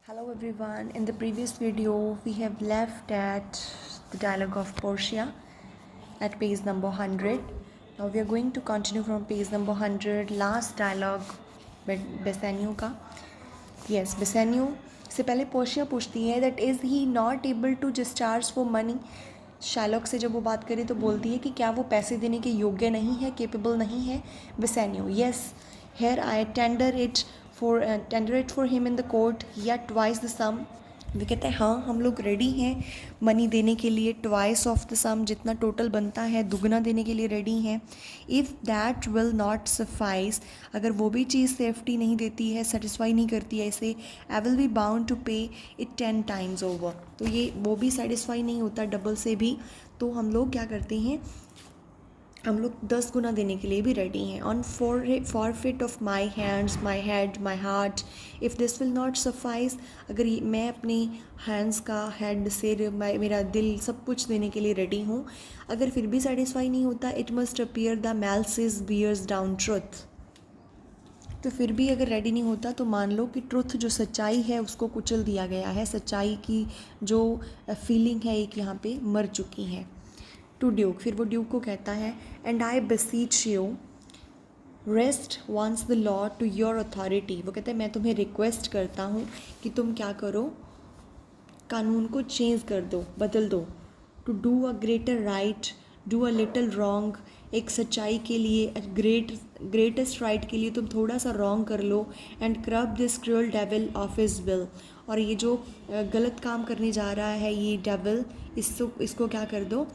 Hello everyone. In the previous video, we have left at the dialogue of Portia at page number 100. Now we are going to continue from page number 100, last dialogue Bassanio का. Yes, Bassanio से पहले Portia पूछती है that is he not able to discharge for money. Sherlock से जब वो बात करे तो बोलती है कि क्या वो पैसे देने के योग्य नहीं है, केपेबल नहीं है. Bassanio, yes, here I tender it for him in the court, yet twice the sum. वे कहते हैं हाँ हम लोग रेडी हैं मनी देने के लिए, ट्वाइस ऑफ द सम, जितना टोटल बनता है दुगना देने के लिए रेडी हैं. If that will not suffice, अगर वो भी चीज़ सेफ्टी नहीं देती है, सेटिस्फाई नहीं करती है इसे, I will be bound to pay it 10 times over. तो ये वो भी सेटिस्फाई नहीं होता डबल से भी, तो हम लोग क्या करते हैं, हम लोग 10 गुना देने के लिए भी रेडी हैं. On forfeit of my hands, my head, my heart, if this will not suffice, अगर मैं अपनी हैंड्स का, हेड, सिर, मेरा दिल, सब कुछ देने के लिए रेडी हूँ, अगर फिर भी सेटिस्फाई नहीं होता, it must appear the malice bears down truth. तो फिर भी अगर रेडी नहीं होता तो मान लो कि ट्रुथ जो सच्चाई है उसको कुचल दिया गया है, सच्चाई की जो फीलिंग है एक यहाँ पे मर चुकी है. टू ड्यूक, फिर वो ड्यूक को कहता है and I beseech you wrest once the law to your authority. वो कहता है मैं तुम्हें रिक्वेस्ट करता हूँ कि तुम क्या करो, कानून को चेंज कर दो, बदल दो. To do a greater right, do a little wrong, एक सच्चाई के लिए, ग्रेटेस्ट राइट के लिए तुम थोड़ा सा रॉन्ग कर लो. And curb this cruel devil of his will, और ये जो गलत काम करने जा रहा है ये डेविल, इसको क्या कर दो,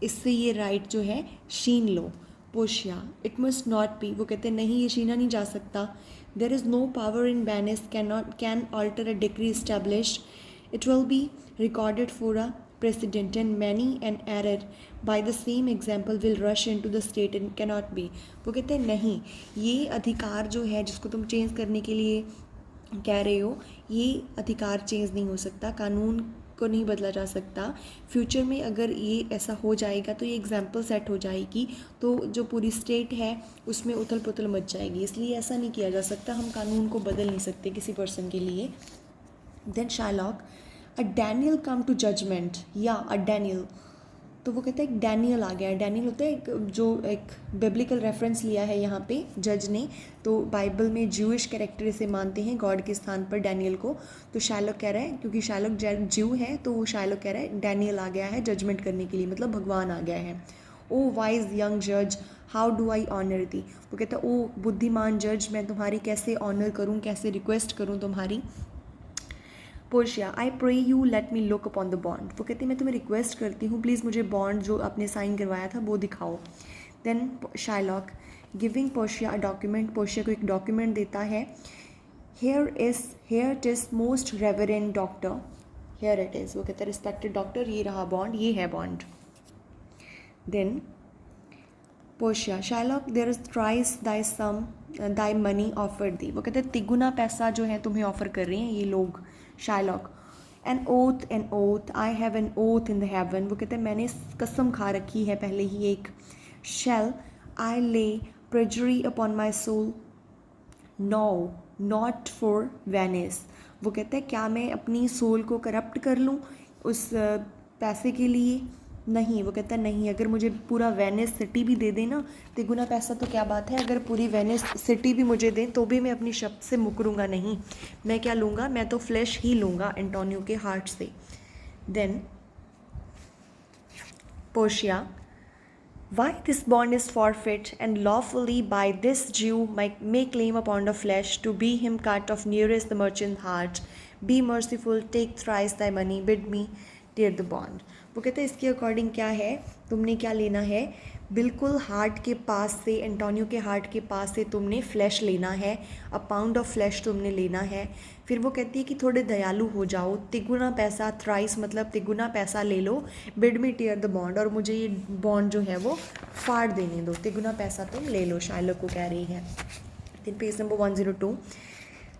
इससे ये राइट जो है छीन लो. Portia, it must not be, वो कहते हैं नहीं ये छीना नहीं जा सकता. There is no power in Venice can alter a decree established, it will be recorded for a precedent and many an error by the same example will rush into the state and cannot be. वो कहते हैं नहीं, ये अधिकार जो है जिसको तुम चेंज करने के लिए कह रहे हो, ये अधिकार चेंज नहीं हो सकता, कानून को नहीं बदला जा सकता. फ्यूचर में अगर ये ऐसा हो जाएगा तो ये एग्जाम्पल सेट हो जाएगी, तो जो पूरी स्टेट है उसमें उथल पुथल मच जाएगी, इसलिए ऐसा नहीं किया जा सकता, हम कानून को बदल नहीं सकते किसी पर्सन के लिए. Then Shylock, a Daniel come to judgment, या अ डैनियल, तो वो कहते हैं एक डैनियल आ गया है. डैनियल होता है एक, जो एक बिब्लिकल रेफरेंस लिया है यहाँ पे जज ने, तो बाइबल में ज्यूइश कैरेक्टर इसे मानते हैं गॉड के स्थान पर डैनियल को. तो शार्लॉक कह रहा है, क्योंकि शार्लॉक ज्यू है तो वो शार्लॉक कह रहा है डैनियल आ गया है जजमेंट करने के लिए, मतलब भगवान आ गया है. ओ वाइज यंग जज हाउ डू आई ऑनर दी, वो कहता है ओ बुद्धिमान जज मैं तुम्हारी कैसे ऑनर करूँ, कैसे रिक्वेस्ट करूँ तुम्हारी. Portia, I pray you let me look upon the bond, वो कहती है मैं तुम्हें रिक्वेस्ट करती हूँ प्लीज़ मुझे बॉन्ड जो आपने साइन करवाया था वो दिखाओ. Then Shylock, giving Portia a document, Portia को एक डॉक्यूमेंट देता है. Here it is most reverend doctor, here it is, वो कहता है रिस्पेक्टेड डॉक्टर, ये रहा बॉन्ड, ये है bond. Then Portia, Shylock there is thrice thy money offered thee, वो कहते हैं तिगुना पैसा जो है तुम्हें ऑफर कर रहे हैं ये लोग. Sherlock, N oath I have an oath in the haven, वो कहते हैं मैंने कसम खा रखी है पहले ही एक. Shall I lay perjury upon my soul, no not for Venice, वो कहते हैं क्या मैं अपनी सोल को करप्ट कर लूँ उस पैसे के लिए, नहीं. वो कहता है नहीं, अगर मुझे पूरा वेनिस सिटी भी दे देना तिगुना पैसा तो क्या बात है, अगर पूरी वेनिस सिटी भी मुझे दें तो भी मैं अपनी शब्द से मुकरूंगा नहीं. मैं क्या लूँगा, मैं तो फ्लैश ही लूँगा एंटोनियो के हार्ट से. Then Portia, why this bond is forfeit and lawfully by this Jew may claim upon the flesh to be him cut of nearest the merchant heart. Be merciful, take thrice thy money, bid me tear the bond. वो कहते हैं इसके according क्या है, तुमने क्या लेना है, बिल्कुल हार्ट के पास से, एंटोनियो के हार्ट के पास से तुमने फ्लैश लेना है, अ पाउंड ऑफ फ्लैश तुमने लेना है. फिर वो कहती है कि थोड़े दयालु हो जाओ, तिगुना पैसा, थ्राइस मतलब तिगुना पैसा ले लो, bid me tear the bond, और मुझे ये बॉन्ड जो है वो फाड़ देने दो, तिगुना पैसा तुम ले लो, शार्लॉक को कह रही है. फिर पेज नंबर 102,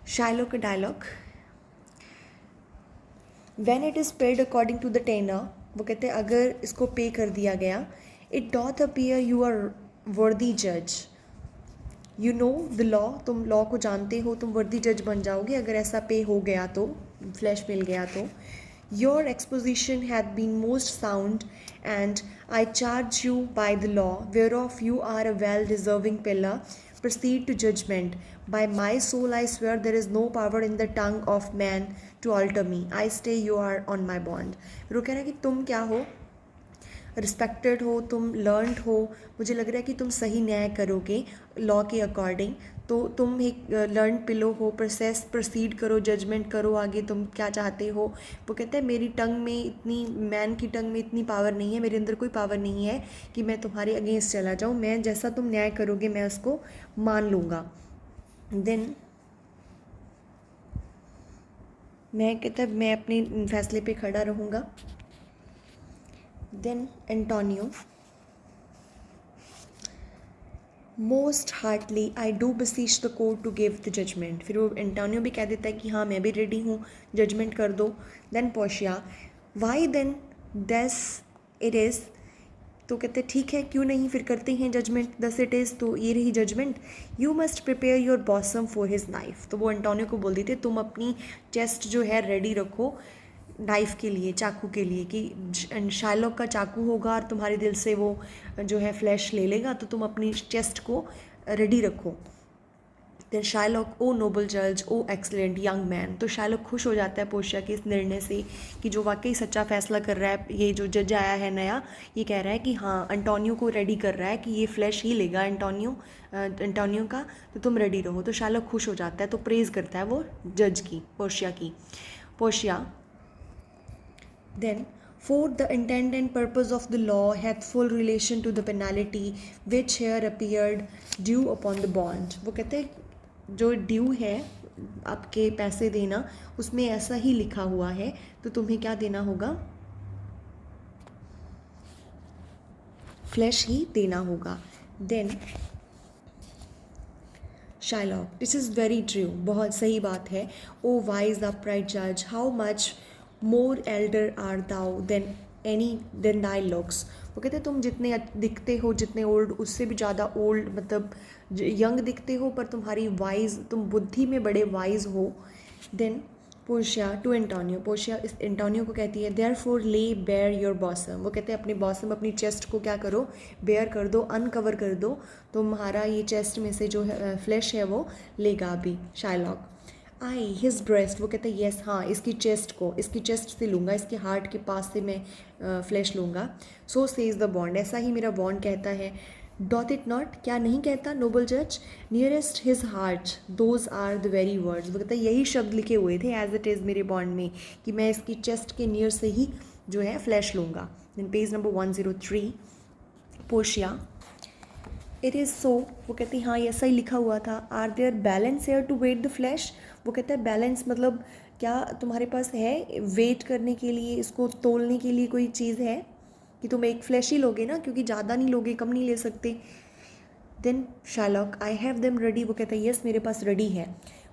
शार्लॉक का dialogue, when it is paid according to the tenor, वो कहते हैं अगर इसको पे कर दिया गया, it doth appear you are worthy जज, यू नो द लॉ, तुम लॉ को जानते हो, तुम वर्दी जज बन जाओगे अगर ऐसा पे हो गया तो. फ्लैश मिल गया तो। Your exposition had been most sound and I charge you by the law whereof you are a well deserving pillar proceed to judgment. By my soul I swear there is no power in the tongue of man to alter me. I stay, you are on my bond. फिर वो कह रहा है कि तुम क्या हो, respected हो, तुम लर्नड हो, मुझे लग रहा है कि तुम सही न्याय करोगे लॉ के अकॉर्डिंग, तो तुम एक लर्न पिलो हो, प्रोसीड करो, जजमेंट करो आगे तुम क्या चाहते हो। वो कहते हैं मेरी टंग में इतनी, मैन की टंग में इतनी पावर नहीं है, मेरे अंदर कोई पावर नहीं है कि मैं तुम्हारे अगेंस्ट चला जाऊँ, मैं जैसा तुम न्याय करोगे मैं उसको मान लूँगा। देन मैं कहता है मैं अपने फैसले पे खड़ा रहूँगा। Then Antonio, most heartily I do beseech the court to give the judgment. फिर वो एंटोनियो भी कह देता है कि हाँ मैं भी रेडी हूँ, जजमेंट कर दो। Then Portia, why then thus it is. तो कहते हैं ठीक है क्यों नहीं, फिर करते हैं जजमेंट, दस इट इज़, तो ये रही judgment. You must prepare your bosom for his knife. तो वो एंटोनियो को बोल देते तुम अपनी चेस्ट जो है रेडी रखो नाइफ के लिए, चाकू के लिए, कि शाइलॉक का चाकू होगा और तुम्हारे दिल से वो जो है फ्लैश ले लेगा, तो तुम अपनी चेस्ट को रेडी रखो। देन शाइलॉक, ओ नोबल जज, ओ एक्सलेंट यंग मैन। तो शाइलॉक खुश हो जाता है पोर्शिया के इस निर्णय से कि जो वाकई सच्चा फैसला कर रहा है, ये जो जज आया है नया, ये कह रहा है कि हाँ एंटोनियो को रेडी कर रहा है कि ये फ्लैश ही लेगा एंटोनियो का, तो तुम रेडी रहो। तो शाइलॉक खुश हो जाता है, तो प्रेज़ करता है वो जज की, पोर्शिया की। Portia, then for the intent and purpose of the law hath full relation to the penalty which here appeared due upon the bond। वो कहते हैं जो ड्यू है आपके पैसे देना, उसमें ऐसा ही लिखा हुआ है, तो तुम्हें क्या देना होगा, फ्लैश ही देना होगा। Then Shylock, this is very true, बहुत सही बात है। ओ वाइज अपराइट जज, how much more elder are thou than thy looks. वो कहते हैं तुम जितने दिखते हो, जितने ओल्ड, उससे भी ज़्यादा ओल्ड, मतलब यंग दिखते हो, पर तुम्हारी वाइज, तुम बुद्धि में बड़े वाइज हो। Then Portia to Antonio, Portia इस एंटोनियो को कहती है therefore lay bare your bosom. वो कहते हैं अपनी बॉसम, अपनी चेस्ट को क्या करो, बेयर कर दो, अनकवर कर दो, तुम्हारा ये चेस्ट में से जो है फ्लैश है वो लेगा अभी। शाइलॉक, आई हिज ब्रेस्ट। वो कहते हैं येस, हाँ इसकी चेस्ट को, इसकी चेस्ट से लूँगा, इसके हार्ट के पास से मैं फ्लैश लूँगा। सो सेज द बॉन्ड, ऐसा ही मेरा बॉन्ड कहता है। डॉट इट नॉट, क्या नहीं कहता नोबल जज। Nearest his heart those are the very words. वो कहता है यही शब्द लिखे हुए थे एज इट इज़ मेरे बॉन्ड में, कि मैं इसकी चेस्ट के नियर से ही जो है फ्लैश लूँगा। Then page number 103, Portia, it is so. वो कहती है हाँ ऐसा ही लिखा हुआ था। Are there balance here to weigh the flesh. वो कहता है बैलेंस मतलब क्या तुम्हारे पास है वेट करने के लिए, इसको तोलने के लिए कोई चीज़ है, कि तुम एक फ्लैश ही लोगे ना, क्योंकि ज़्यादा नहीं लोगे, कम नहीं ले सकते। Then Shylock, I have them ready. वो कहता है यस मेरे पास रेडी है।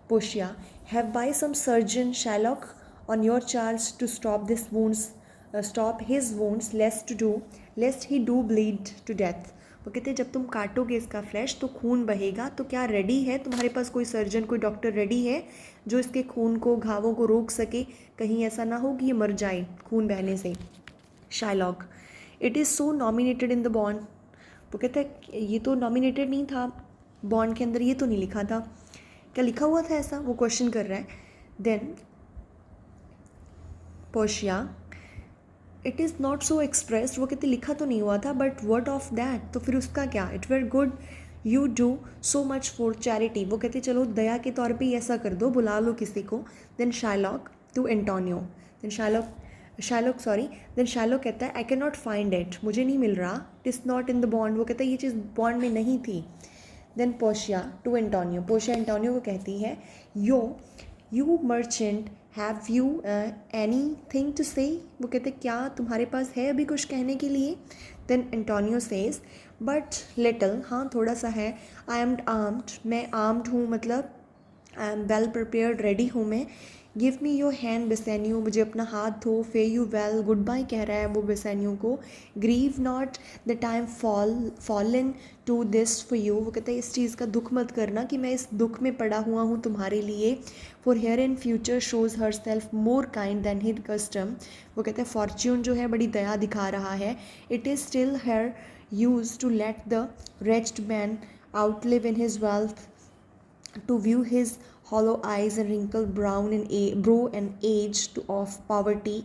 Portia, have by some surgeon Shylock on your charge to stop this wounds, stop his wounds lest he do bleed to death. वो कहते हैं जब तुम काटोगे इसका फ्लैश तो खून बहेगा, तो क्या रेडी है तुम्हारे पास कोई सर्जन, कोई डॉक्टर रेडी है जो इसके खून को, घावों को रोक सके, कहीं ऐसा ना हो कि ये मर जाए खून बहने से। Shylock, it is so nominated in the bond. वो कहता है ये तो नॉमिनेटेड नहीं था बॉन्ड के अंदर, ये तो नहीं लिखा था, क्या लिखा हुआ था ऐसा, वो क्वेश्चन कर रहा है। Then Portia, it is not so expressed. वो कहते लिखा तो नहीं हुआ था, बट व्हाट ऑफ दैट, तो फिर उसका क्या, it were good you do so much for charity. वो कहते चलो दया के तौर पे ऐसा कर दो, बुला लो किसी को। Then Shylock to Antonio, then Shylock कहता है I can not find it, मुझे नहीं मिल रहा, it is not in the bond. वो कहता है ये चीज़ बॉन्ड में नहीं थी। Then Portia to Antonio, Portia Antonio को कहती है you merchant have you anything to say. वो कहते क्या तुम्हारे पास है अभी कुछ कहने के लिए। Then Antonio says but little, हाँ थोड़ा सा है। आई एम आर्म्ड, मैं आर्म्ड हूँ, मतलब I am well prepared, ready हूँ मैं। Give me your hand Bassanio, मुझे अपना हाथ दो। फे यू वेल, गुड बाय कह रहा है वो बेसेनियो को। Grieve not that I am fallen to this for you, वो कहता है इस चीज़ का दुख मत करना कि मैं इस दुख में पड़ा हुआ हूँ तुम्हारे लिए। For herein future shows herself more kind than hid custom, वो कहते हैं फॉर्च्यून जो है बड़ी दया दिखा रहा है। It is still her use to let the wretched man outlive in his wealth, to view his hollow eyes and wrinkled brow and age to of poverty,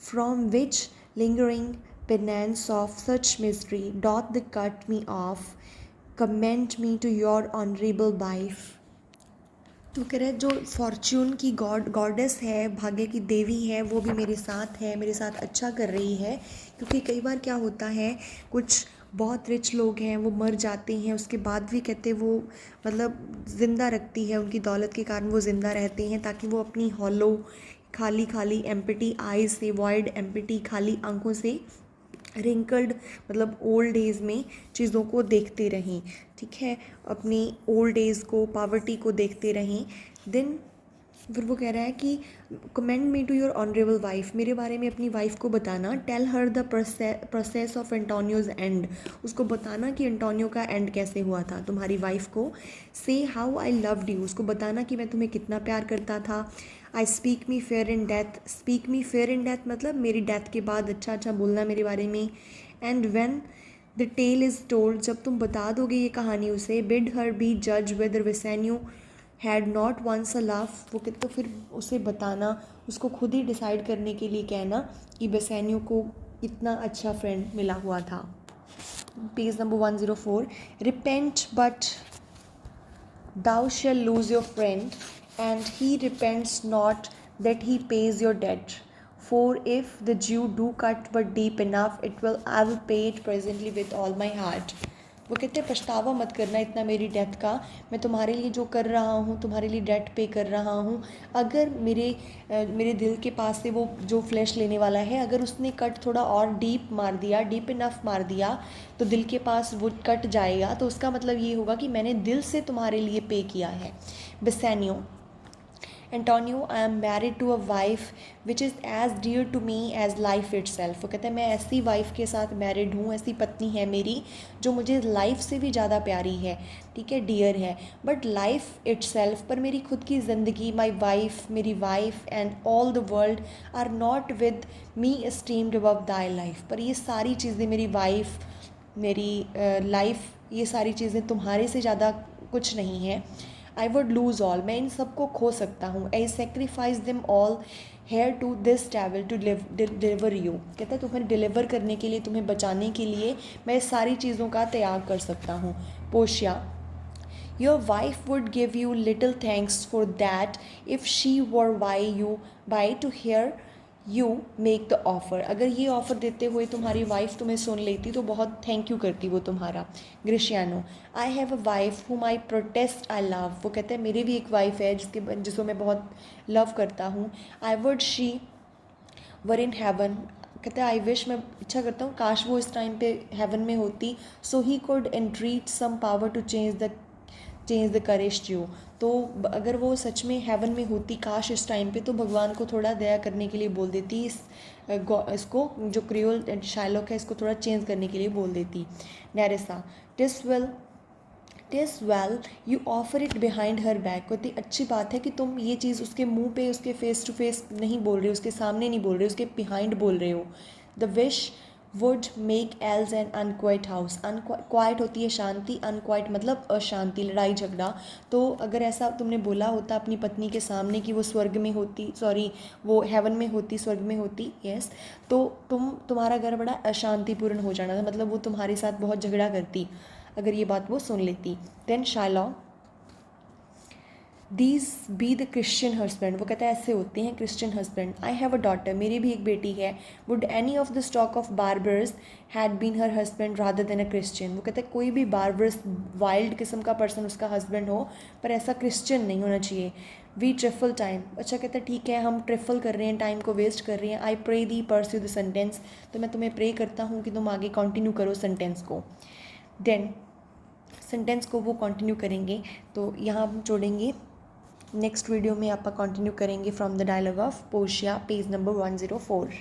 from which lingering penance of such misery doth the cut me off. Commend me to your honourable wife. तो कह रहे हैं जो Fortune की goddess है, भाग्य की देवी है, वो भी मेरे साथ है, मेरे साथ अच्छा कर रही है। क्योंकि कई बार क्या होता है, कुछ बहुत रिच लोग हैं वो मर जाते हैं, उसके बाद भी कहते वो मतलब ज़िंदा रखती है, उनकी दौलत के कारण वो ज़िंदा रहते हैं ताकि वो अपनी हॉलो खाली खाली एम्प्टी आइज से, वॉइड एम्प्टी खाली आंखों से, रिंकल्ड मतलब ओल्ड एज में चीज़ों को देखते रहें, ठीक है, अपनी ओल्ड एज को, पावर्टी को देखते रहें। देन फिर वो कह रहा है कि commend me to your honourable wife, मेरे बारे में अपनी वाइफ को बताना। Tell her the process of Antonio's end, उसको बताना कि एंटोनियो का एंड कैसे हुआ था, तुम्हारी वाइफ को। से हाउ आई लव्ड यू, उसको बताना कि मैं तुम्हें कितना प्यार करता था। I speak me fair in death, speak me fair in death मतलब मेरी डेथ के बाद अच्छा अच्छा बोलना मेरे बारे में। And when the tale is told, जब तुम बता दोगे ये कहानी उसे। बिड हर बी जज whether Bassanio had not once a love, वो कहते तो फिर उसे बताना, उसको खुद ही डिसाइड करने के लिए कहना कि बेसेन्यू को इतना अच्छा फ्रेंड मिला हुआ था। Page number 104, repent but thou shall lose your friend, and he repents not that he pays your debt. For if the Jew do cut but deep enough, I will pay it presently with all my heart. वो कहते हैं पछतावा मत करना इतना मेरी death का, मैं तुम्हारे लिए जो कर रहा हूँ, तुम्हारे लिए डेट पे कर रहा हूँ। अगर मेरे दिल के पास से वो जो फ्लैश लेने वाला है, अगर उसने कट थोड़ा और डीप मार दिया, डीप इनफ मार दिया, तो दिल के पास वो कट जाएगा, तो उसका मतलब ये होगा कि मैंने दिल से तुम्हारे लिए पे किया है। Bassanio, Antonio, I am married to a wife which is as dear to me as life itself. वो कहते हैं मैं ऐसी वाइफ के साथ मैरिड हूँ, ऐसी पत्नी है मेरी जो मुझे लाइफ से भी ज़्यादा प्यारी है, ठीक है, डियर है। बट लाइफ इट सेल्फ, पर मेरी खुद की ज़िंदगी, माई वाइफ, मेरी wife and all the world are not with me esteemed above thy life, पर ये सारी चीज़ें, मेरी वाइफ, मेरी लाइफ, ये सारी चीज़ें तुम्हारे से ज़्यादा कुछ नहीं है। आई वुड लूज़ ऑल, मैं इन सबको खो सकता हूँ। I sacrifice them all here to this devil to deliver you, कहता है तुम्हें डिलीवर करने के लिए, तुम्हें बचाने के लिए मैं सारी चीज़ों का त्याग कर सकता हूँ। पोशिया, your wife would give you little thanks for that if she were by to hear you make the offer, अगर ये ऑफ़र देते हुए तुम्हारी वाइफ तुम्हें सुन लेती तो बहुत थैंक यू करती वो तुम्हारा। ग्रिशियानो, आई हैव अ वाइफ हुम आई प्रोटेस्ट आई लव, वो कहते हैं मेरी भी एक वाइफ है जिसको मैं बहुत लव करता हूँ। I would she were in heaven, कहते हैं आई विश, मैं इच्छा करता हूँ काश वो इस टाइम पे हेवन में होती। So he could entreat some power to change the currish Jew, तो अगर वो सच में हेवन में होती काश इस टाइम पे, तो भगवान को थोड़ा दया करने के लिए बोल देती, इसको जो क्रियोल शाइलॉक है इसको थोड़ा चेंज करने के लिए बोल देती। नैरेसा, TISS well you offer it behind her back, कहती अच्छी बात है कि तुम ये चीज़ उसके मुंह पे, उसके फेस टू फेस नहीं बोल रहे हो, उसके सामने नहीं बोल रहे हो, उसके बिहाइंड बोल रहे हो। The wish would make else an unquiet house, unquiet होती है शांति, अनक्वाइट मतलब अशांति, लड़ाई झगड़ा। तो अगर ऐसा तुमने बोला होता अपनी पत्नी के सामने कि वो स्वर्ग में होती, सॉरी वो हेवन में होती, स्वर्ग में होती, यस, तो तुम्हारा घर बड़ा अशांतिपूर्ण हो जाना था, मतलब वो तुम्हारे साथ बहुत झगड़ा करती अगर ये बात वो सुन लेती। Then Shylock, these be the Christian husband, वो कहता है ऐसे होते हैं Christian husband. I have a daughter, मेरी भी एक बेटी है। Would any of the stock of Barabbas had been her husband rather than a Christian, वो कहता है कोई भी बार्बर्स वाइल्ड किस्म का पर्सन उसका हस्बैंड हो, पर ऐसा क्रिश्चियन नहीं होना चाहिए। वी ट्रिफल टाइम, अच्छा कहता है ठीक है हम ट्रिफल कर रहे हैं, टाइम को वेस्ट कर रहे हैं। I pray thee pursue the sentence, तो मैं तुम्हें प्रे करता हूँ कि तुम आगे कंटिन्यू करो सेंटेंस को। देन सेंटेंस को वो कंटिन्यू करेंगे, तो यहाँ हम जोड़ेंगे नेक्स्ट वीडियो में आप कंटिन्यू करेंगे from the dialogue of Portia page number 104।